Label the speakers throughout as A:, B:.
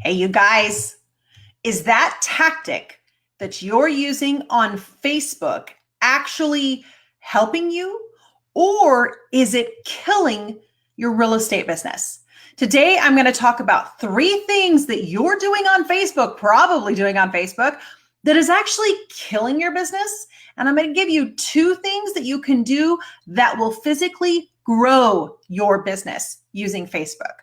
A: Hey, you guys, is that tactic that you're using on Facebook actually helping you, or is it killing your real estate business? Today, I'm going to talk about 3 things that you're doing on Facebook, probably doing on Facebook, that is actually killing your business. And I'm going to give you 2 things that you can do that will physically grow your business using Facebook.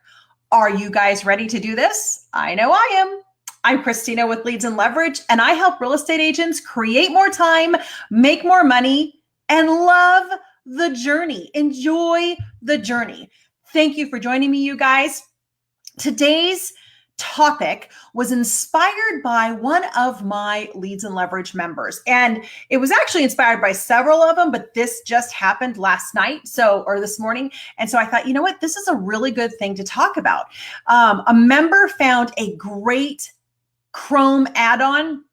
A: Are you guys ready to do this? I know I am. I'm Christina with Leads and Leverage, and I help real estate agents create more time, make more money, and love the journey. Enjoy the journey. Thank you for joining me, you guys. Today's topic was inspired by one of my Leads and Leverage members. And it was actually inspired by several of them, but this just happened last night, or this morning. And so I thought, you know what, this is a really good thing to talk about. A member found a great Chrome add-on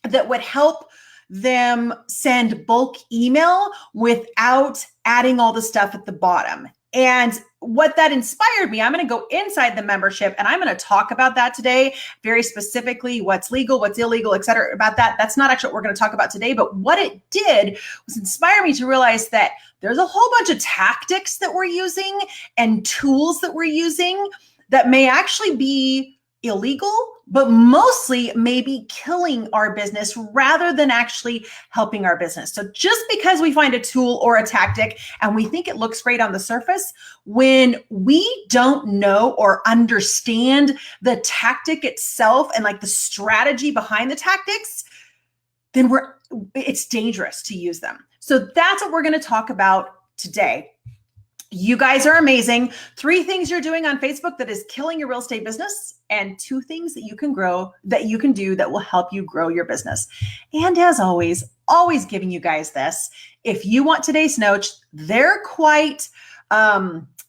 A: that would help them send bulk email without adding all the stuff at the bottom. And what that inspired me, I'm going to go inside the membership and I'm going to talk about that today, very specifically what's legal, what's illegal, et cetera, about that. That's not actually what we're going to talk about today, but what it did was inspire me to realize that there's a whole bunch of tactics that we're using and tools that we're using that may actually be illegal, but mostly maybe killing our business rather than actually helping our business. So just because we find a tool or a tactic and we think it looks great on the surface, when we don't know or understand the tactic itself and like the strategy behind the tactics, then it's dangerous to use them. So that's what we're going to talk about today. You guys are amazing. 3 things you're doing on Facebook that is killing your real estate business, and 2 things that you can do that will help you grow your business. And as always giving you guys this. If you want today's notes, they're quite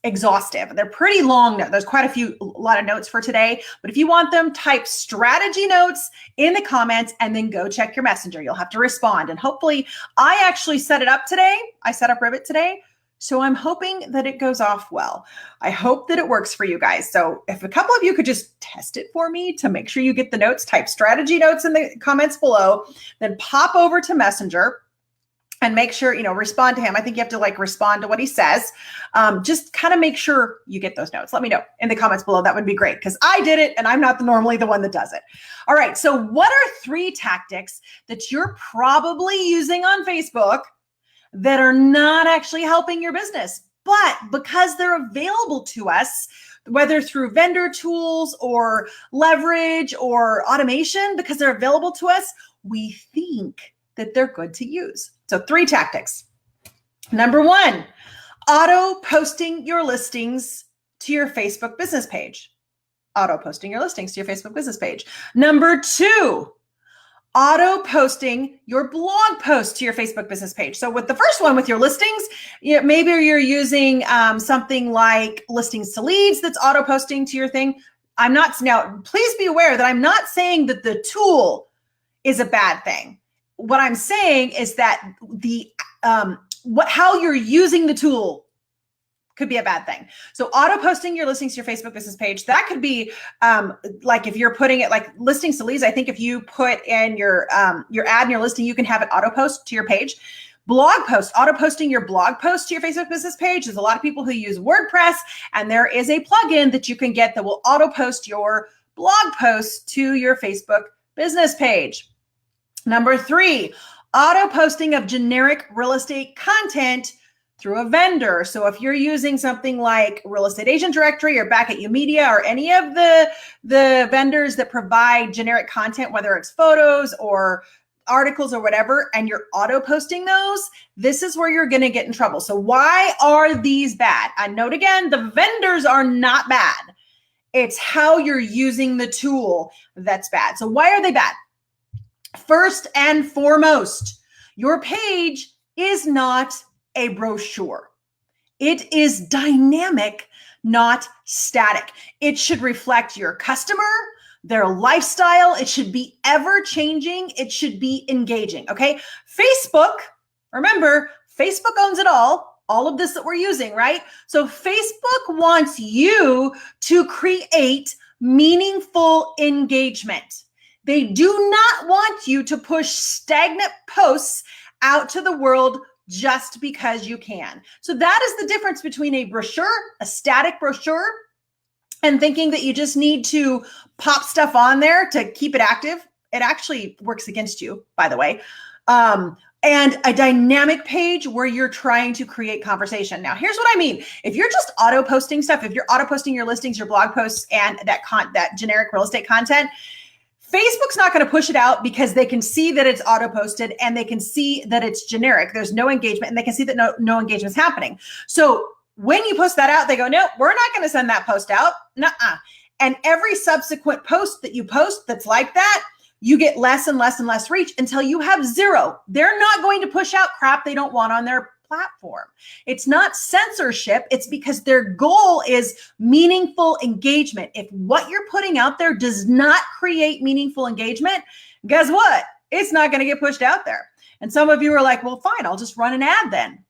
A: exhaustive. They're pretty long. There's quite a lot of notes for today, but if you want them, type strategy notes in the comments and then go check your messenger. You'll have to respond. And hopefully I actually set it up today. I set up Ribbit today. So I'm hoping that it goes off well. I hope that it works for you guys. So if a couple of you could just test it for me to make sure you get the notes, type strategy notes in the comments below, then pop over to Messenger and make sure, respond to him. I think you have to respond to what he says. Just kind of make sure you get those notes. Let me know in the comments below. That would be great because I did it and I'm not normally the one that does it. All right. So what are 3 tactics that you're probably using on Facebook that are not actually helping your business, but because they're available to us, whether through vendor tools or leverage or automation, because they're available to us, we think that they're good to use. So 3 tactics. Number 1, auto posting your listings to your Facebook business page. Auto posting your listings to your Facebook business page. Number 2, auto posting your blog post to your Facebook business page. So with the first one, with your listings, maybe you're using something like listings to leads that's auto posting to your thing. Now, please be aware that I'm not saying that the tool is a bad thing. What I'm saying is that how you're using the tool could be a bad thing. So auto posting your listings to your Facebook business page, that could be if you're putting it like listings to leads. I think if you put in your ad and your listing, you can have it auto post to your page. Blog post, auto posting your blog post to your Facebook business page. There's a lot of people who use WordPress, and there is a plugin that you can get that will auto post your blog post to your Facebook business page. Number 3, auto posting of generic real estate content through a vendor. So if you're using something like Real Estate Agent Directory or Back at You Media or any of the vendors that provide generic content, whether it's photos or articles or whatever, and you're auto posting those, this is where you're going to get in trouble. So why are these bad? I note again, the vendors are not bad. It's how you're using the tool that's bad. So why are they bad? First and foremost, your page is not a brochure. It is dynamic, not static. It should reflect your customer, their lifestyle. It should be ever changing. It should be engaging. Okay. Facebook, remember, Facebook owns it all of this that we're using, right? So Facebook wants you to create meaningful engagement. They do not want you to push stagnant posts out to the world just because you can. So that is the difference between a brochure, a static brochure, and thinking that you just need to pop stuff on there to keep it active. It actually works against you, by the way. And a dynamic page where you're trying to create conversation. Now, here's what I mean. If you're just auto posting stuff, if you're auto posting your listings, your blog posts, and that generic real estate content, Facebook's not going to push it out because they can see that it's auto posted and they can see that it's generic. There's no engagement, and they can see that no engagement is happening. So when you post that out, they go, no, we're not going to send that post out. Nuh-uh. And every subsequent post that you post that's like that, you get less and less and less reach until you have zero. They're not going to push out crap they don't want on their platform. It's not censorship. It's because their goal is meaningful engagement. If what you're putting out there does not create meaningful engagement, guess what? It's not going to get pushed out there. And some of you are like, well, fine, I'll just run an ad then.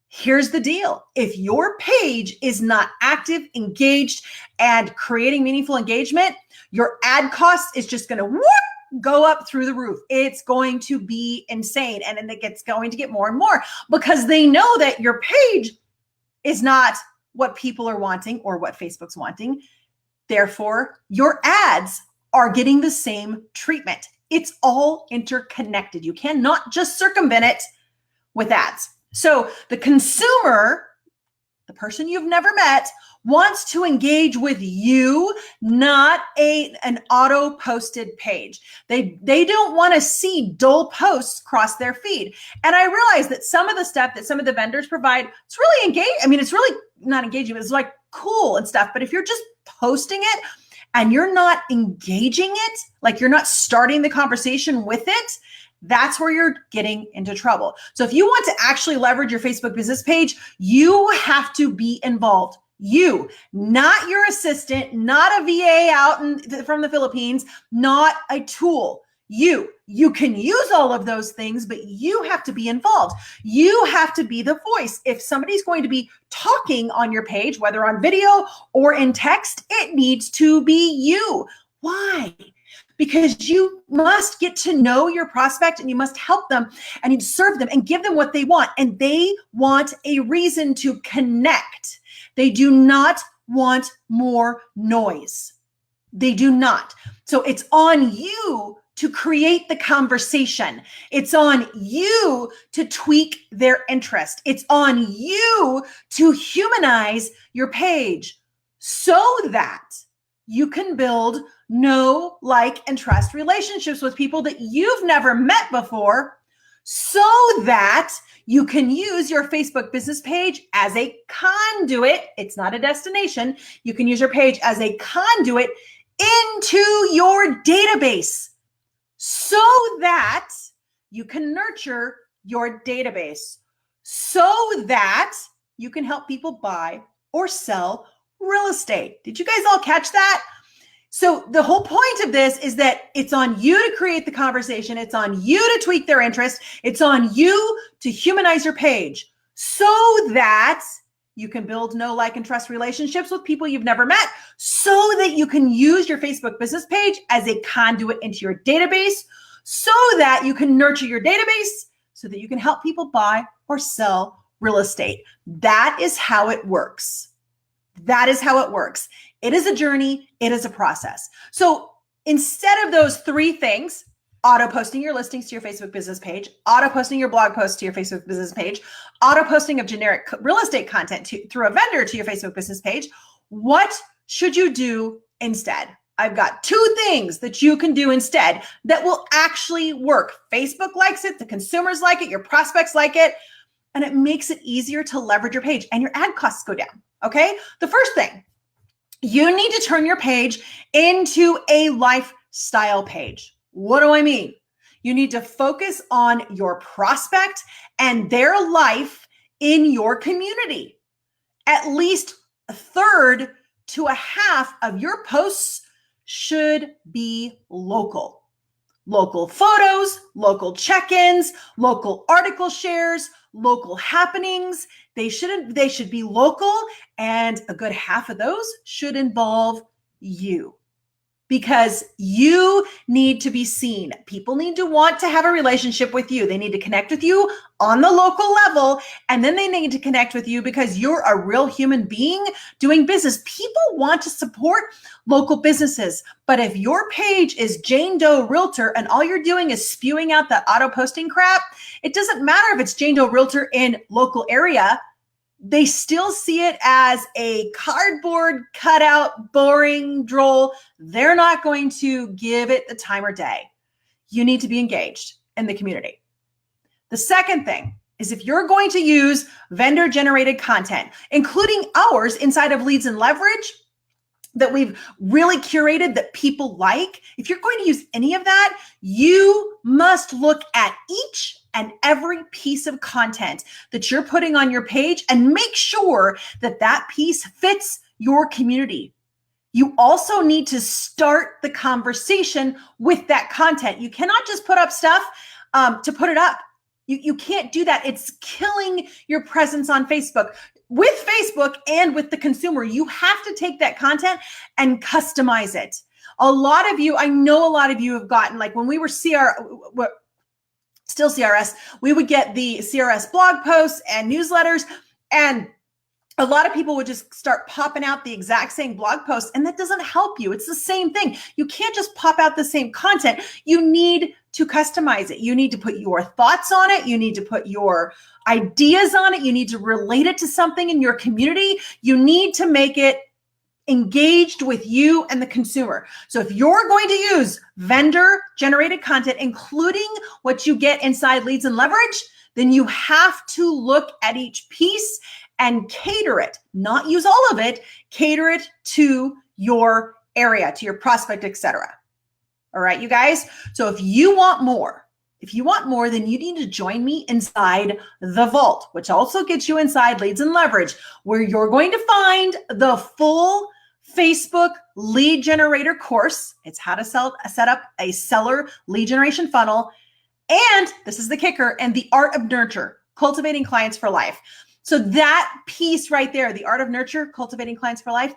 A: Here's the deal. If your page is not active, engaged, and creating meaningful engagement, your ad cost is just going to go up through the roof. It's going to be insane. And then it's going to get more and more because they know that your page is not what people are wanting or what Facebook's wanting. Therefore, your ads are getting the same treatment. It's all interconnected. You cannot just circumvent it with ads. So the consumer, the person you've never met, wants to engage with you, not an auto-posted page. They don't want to see dull posts cross their feed. And I realize that some of the stuff that some of the vendors provide, it's really engaging. I mean, it's really not engaging, but it's like cool and stuff. But if you're just posting it and you're not engaging it, like you're not starting the conversation with it, that's where you're getting into trouble. So if you want to actually leverage your Facebook business page, you have to be involved. You, not your assistant, not a VA from the Philippines, not a tool. You can use all of those things, but you have to be involved. You have to be the voice. If somebody's going to be talking on your page, whether on video or in text, it needs to be you. Why? Because you must get to know your prospect and you must help them and you serve them and give them what they want. And they want a reason to connect. They do not want more noise. They do not. So it's on you to create the conversation. It's on you to tweak their interest. It's on you to humanize your page so that you can build know, like, and trust relationships with people that you've never met before so that you can use your Facebook business page as a conduit. It's not a destination. You can use your page as a conduit into your database so that you can nurture your database so that you can help people buy or sell real estate. Did you guys all catch that? So the whole point of this is that it's on you to create the conversation. It's on you to tweak their interest. It's on you to humanize your page so that you can build know, like, and trust relationships with people you've never met so that you can use your Facebook business page as a conduit into your database so that you can nurture your database so that you can help people buy or sell real estate. That is how it works. That is how it works. It is a journey. It is a process. So instead of those three things, auto posting your listings to your Facebook business page, auto posting your blog posts to your Facebook business page, auto posting of generic real estate content through a vendor to your Facebook business page, what should you do instead? I've got two things that you can do instead that will actually work. Facebook likes it, the consumers like it, your prospects like it, and it makes it easier to leverage your page and your ad costs go down. Okay. The first thing, you need to turn your page into a lifestyle page. What do I mean? You need to focus on your prospect and their life in your community. At least a third to a half of your posts should be local. Local photos, local check-ins, local article shares, local happenings. They should be local, and a good half of those should involve you. because you need to be seen. People need to want to have a relationship with you. They need to connect with you on the local level, and then they need to connect with you because you're a real human being doing business. People want to support local businesses, but if your page is Jane Doe Realtor and all you're doing is spewing out that auto posting crap, it doesn't matter if it's Jane Doe Realtor in local area. They still see it as a cardboard cutout, boring, droll. They're not going to give it the time of day. You need to be engaged in the community. The second thing is if you're going to use vendor-generated content, including ours inside of Leads and Leverage that we've really curated that people like, if you're going to use any of that, you must look at each and every piece of content that you're putting on your page and make sure that that piece fits your community. You also need to start the conversation with that content. You cannot just put up stuff to put it up. You can't do that. It's killing your presence on Facebook. With Facebook and with the consumer, you have to take that content and customize it. A lot of you, I know a lot of you have gotten, like when we were still CRS, we would get the CRS blog posts and newsletters, and a lot of people would just start popping out the exact same blog post, and that doesn't help you. It's the same thing. You can't just pop out the same content. You need to customize it. You need to put your thoughts on it. You need to put your ideas on it. You need to relate it to something in your community. You need to make it engaged with you and the consumer. So if you're going to use vendor-generated content, including what you get inside Leads and Leverage, then you have to look at each piece and cater it, not use all of it, cater it to your area, to your prospect, etc. All right, you guys. So if you want more, then you need to join me inside the vault, which also gets you inside Leads and Leverage, where you're going to find the full Facebook lead generator course. It's how to set up a seller lead generation funnel. And this is the kicker, and the art of nurture, cultivating clients for life. So that piece right there, the art of nurture, cultivating clients for life,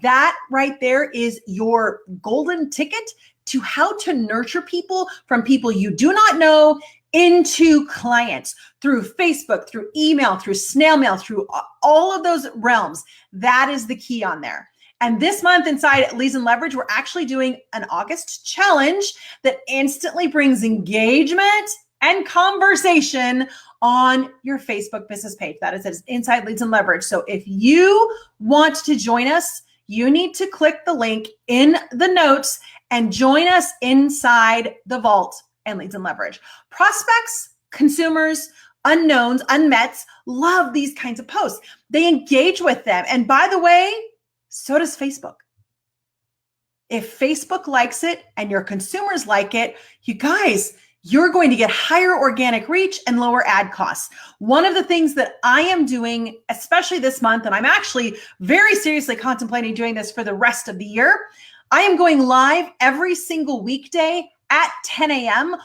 A: that right there is your golden ticket to how to nurture people from people you do not know into clients through Facebook, through email, through snail mail, through all of those realms. That is the key on there. And this month inside Leads and Leverage, we're actually doing an August challenge that instantly brings engagement and conversation on your Facebook business page. That is inside Leads and Leverage. So if you want to join us, you need to click the link in the notes and join us inside the vault and Leads and Leverage. Prospects, consumers, unknowns, unmets love these kinds of posts. They engage with them. And by the way, so does Facebook. If Facebook likes it and your consumers like it, you guys, you're going to get higher organic reach and lower ad costs. One of the things that I am doing, especially this month, and I'm actually very seriously contemplating doing this for the rest of the year, I am going live every single weekday at 10 a.m.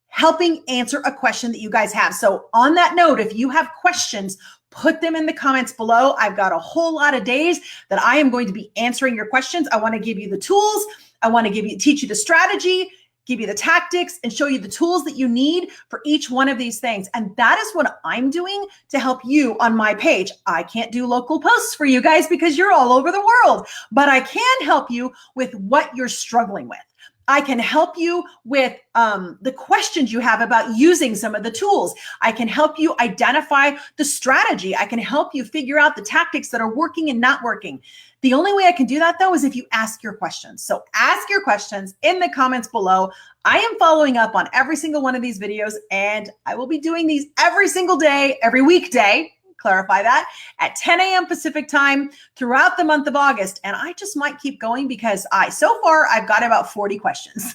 A: helping answer a question that you guys have. So on that note, if you have questions, put them in the comments below. I've got a whole lot of days that I am going to be answering your questions. I want to give you the tools. I want to teach you the strategy, give you the tactics, and show you the tools that you need for each one of these things. And that is what I'm doing to help you on my page. I can't do local posts for you guys because you're all over the world, but I can help you with what you're struggling with. I can help you with the questions you have about using some of the tools. I can help you identify the strategy. I can help you figure out the tactics that are working and not working. The only way I can do that, though, is if you ask your questions. So ask your questions in the comments below. I am following up on every single one of these videos, and I will be doing these every single day, every weekday. Clarify that, at 10 a.m. Pacific time throughout the month of August. And I just might keep going because so far I've got about 40 questions.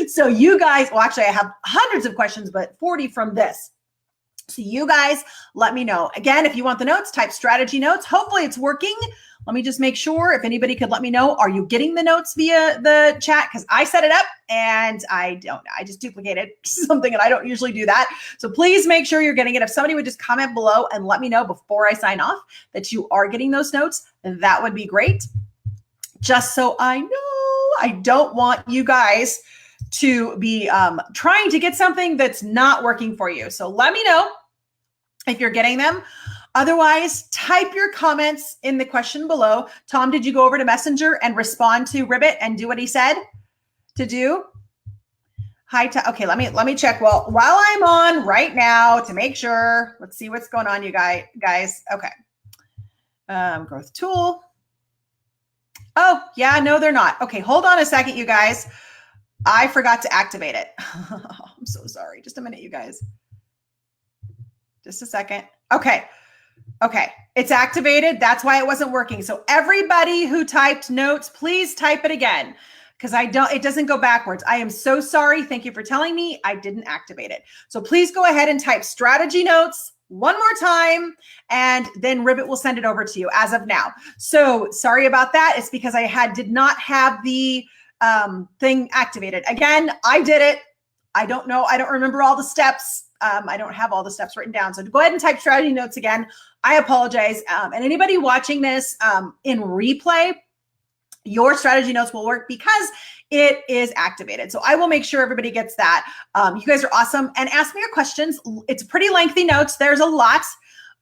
A: So you guys, well, actually I have hundreds of questions, but 40 from this. So you guys let me know. Again, if you want the notes, type strategy notes. Hopefully it's working. Let me just make sure if anybody could let me know, are you getting the notes via the chat? Because I set it up and I just duplicated something and I don't usually do that. So please make sure you're getting it. If somebody would just comment below and let me know before I sign off that you are getting those notes, that would be great. just so I know. I don't want you guys to be trying to get something that's not working for you. So let me know if you're getting them. Otherwise, type your comments in the question below. Tom, did you go over to Messenger and respond to Ribbit and do what he said to do? Hi, okay, let me check. Well, while I'm on right now to make sure, let's see what's going on, you guys. Okay. Growth tool. Oh, yeah, no, they're not. Okay, hold on a second, you guys. I forgot to activate it. I'm so sorry. Just a minute, you guys. Just a second. Okay. It's activated. That's why it wasn't working. So everybody who typed notes, please type it again, because it doesn't go backwards. I am so sorry. Thank you for telling me I didn't activate it. So please go ahead and type strategy notes one more time, and then Ribbit will send it over to you as of now. So sorry about that. It's because I did not have the thing activated. Again, I did it. I don't know. I don't remember all the steps. I don't have all the steps written down. So go ahead and type strategy notes again. I apologize. And anybody watching this in replay, your strategy notes will work because it is activated. So I will make sure everybody gets that. You guys are awesome. And ask me your questions. It's pretty lengthy notes. There's a lot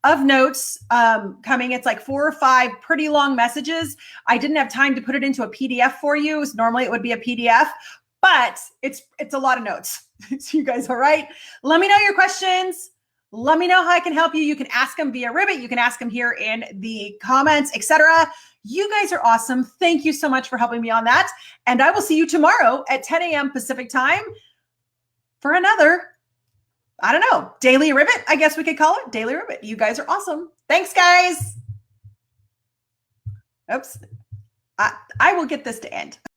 A: of notes coming. It's like 4 or 5 pretty long messages. I didn't have time to put it into a PDF for you. So normally it would be a PDF, but it's a lot of notes. So you guys all right? Let me know your questions. Let me know how I can help you. You can ask them via Ribbit. You can ask them here in the comments, etc. You guys are awesome. Thank you so much for helping me on that. And I will see you tomorrow at 10 a.m. Pacific time for another, I don't know, daily Ribbit. I guess we could call it daily Ribbit. You guys are awesome. Thanks, guys. Oops. I will get this to end.